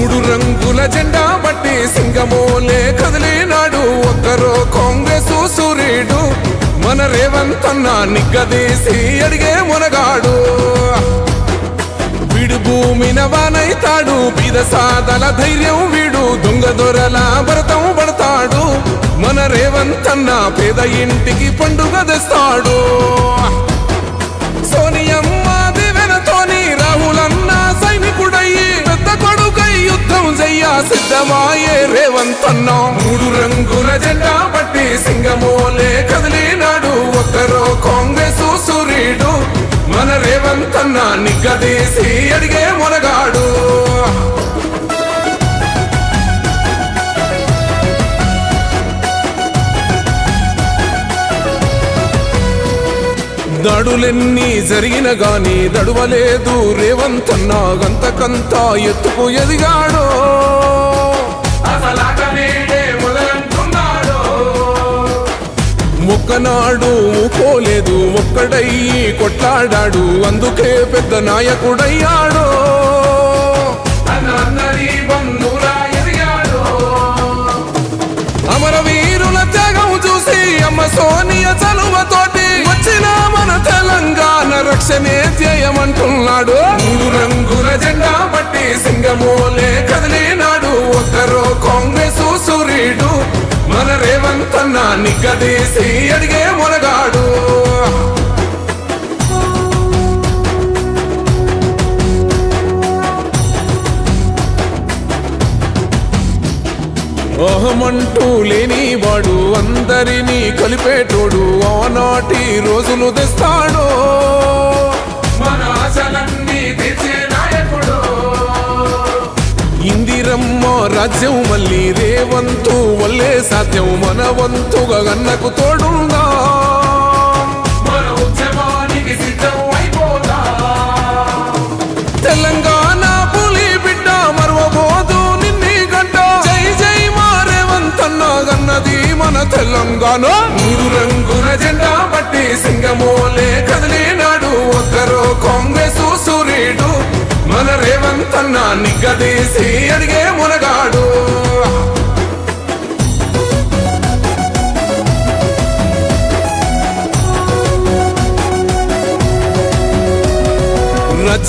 మూడు రంగుల జెండా బట్టి సింగమోలే కదిలినాడు ఒక్కరో కాంగ్రెస్ సూర్యుడు మన రేవంత్ అన్న నిగ్గదీసి అడిగే మునగాడు వీడు భూమిన వానైతాడు బీద సాదల ధైర్యం వీడు దొంగ దొరల భరతం పడతాడు మన రేవంత్ అన్న పేద ఇంటికి పండుగ తెస్తాడు సోనియమ్మ దివెనతోని రాహులన్న సైనికుడయ్యి పెద్ద కొడుకై యుద్ధం చెయ్య సిద్ధమాయే రేవంత్ అన్న మూడు రంగుల జెండా బట్టి సింగమోలే కదిలినాడు ఒక్కరో కాంగ్రెస్ సూర్యుడు మన రేవంత్ అన్న నిగ్గదీసి అడిగే మునగాడు దాడులెన్ని జరిగిన గాని దడువలేదు రేవంత్ అన్న గంతకంతా ఎత్తుకు ఎదిగాడు ఒక్కనాడు ఊకోలేదు ఒక్కడయ్యి కొట్లాడాడు అందుకే పెద్ద నాయకుడయ్యాడు అమరవీరుల త్యాగం చూసి అమ్మ సోనియ చలువతోటి వచ్చిన మన తెలంగాణ రక్షణే ధ్యేయమంటున్నాడు మూడు రంగుల జెండా బట్టి సింగమోలే కదిలినాడు ఒక్కరో కాంగ్రెస్ సూర్యుడు మన రేవంత్ అన్న నిగ్గదీసి అడిగే మునగాడు అహమంటూ లేనివాడు అందరినీ కలిపేటోడు ఆనాటి రోజులు తెస్తాడు మన ఆశలన్నీ తెచ్చే నాయకుడు ఇందిరమ్మ రాజ్యం మళ్ళీ రేవంతు వల్లే సాధ్యం మన వంతుగా గన్నకు తోడుందా మన ఉద్యమానికి సిద్ధం అయిపోదా తెలంగాణ పులి బిడ్డ మరవబోదు నిన్ని గంట జై జై మా రేవంత్ అన్న గన్నది మన తెలంగాణ మూడు రంగుల జెండా బట్టి సింగమోలే కదిలినాడు ఒక్కరో కాంగ్రెస్ సూర్యుడు మన రేవంత్ అన్న నిగ్గదీసి